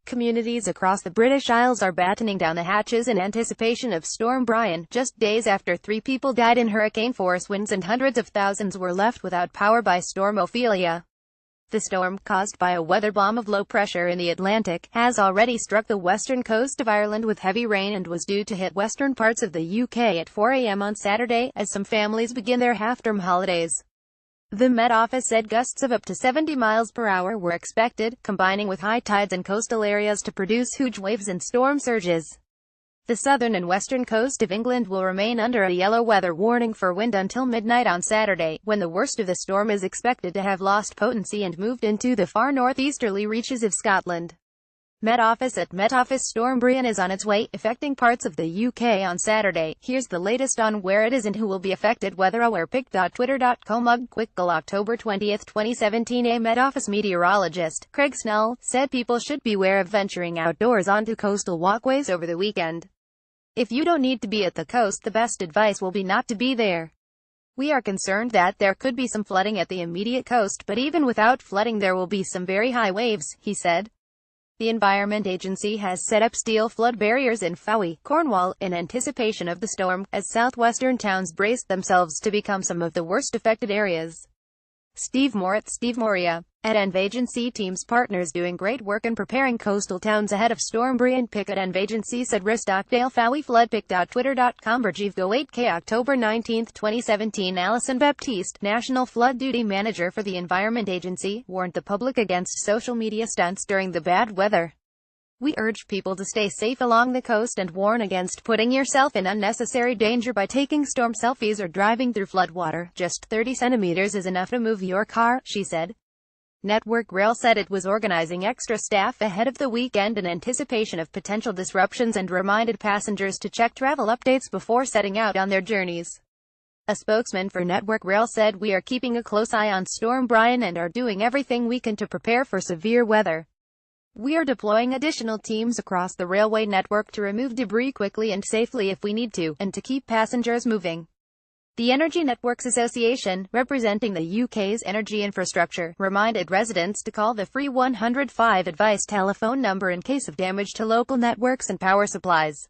Communities across the British Isles are battening down the hatches in anticipation of Storm Brian, just days after 3 people died in hurricane-force winds and hundreds of thousands were left without power by Storm Ophelia. The storm, caused by a weather bomb of low pressure in the Atlantic, has already struck the western coast of Ireland with heavy rain and was due to hit western parts of the UK at 4 a.m. on Saturday, as some families begin their half-term holidays. The Met Office said gusts of up to 70 miles per hour were expected, combining with high tides in coastal areas to produce huge waves and storm surges. The southern and western coast of England will remain under a yellow weather warning for wind until midnight on Saturday, when the worst of the storm is expected to have lost potency and moved into the far northeasterly reaches of Scotland. Met Office at Met Office Storm Brian is on its way, affecting parts of the UK on Saturday. Here's the latest on where it is and who will be affected. WeatherAwarePic.Twitter.com Quickle October 20, 2017. A Met Office meteorologist, Craig Snell, said people should beware of venturing outdoors onto coastal walkways over the weekend. If you don't need to be at the coast, the best advice will be not to be there. We are concerned that there could be some flooding at the immediate coast, but even without flooding there will be some very high waves, he said. The Environment Agency has set up steel flood barriers in Fowey, Cornwall, in anticipation of the storm, as southwestern towns brace themselves to become some of the worst affected areas. Steve Moria, at EnvAgency teams partners doing great work in preparing coastal towns ahead of Storm Brian. Pick at EnvAgency said Ristockdale Fowey Floodpic.Twitter.com Bergevgo 8K October 19, 2017. Alison Baptiste, National Flood Duty Manager for the Environment Agency, warned the public against social media stunts during the bad weather. We urge people to stay safe along the coast and warn against putting yourself in unnecessary danger by taking storm selfies or driving through floodwater. Just 30 centimeters is enough to move your car, she said. Network Rail said it was organizing extra staff ahead of the weekend in anticipation of potential disruptions and reminded passengers to check travel updates before setting out on their journeys. A spokesman for Network Rail said, "We are keeping a close eye on Storm Brian and are doing everything we can to prepare for severe weather. We are deploying additional teams across the railway network to remove debris quickly and safely if we need to, and to keep passengers moving." The Energy Networks Association, representing the UK's energy infrastructure, reminded residents to call the free 105 advice telephone number in case of damage to local networks and power supplies.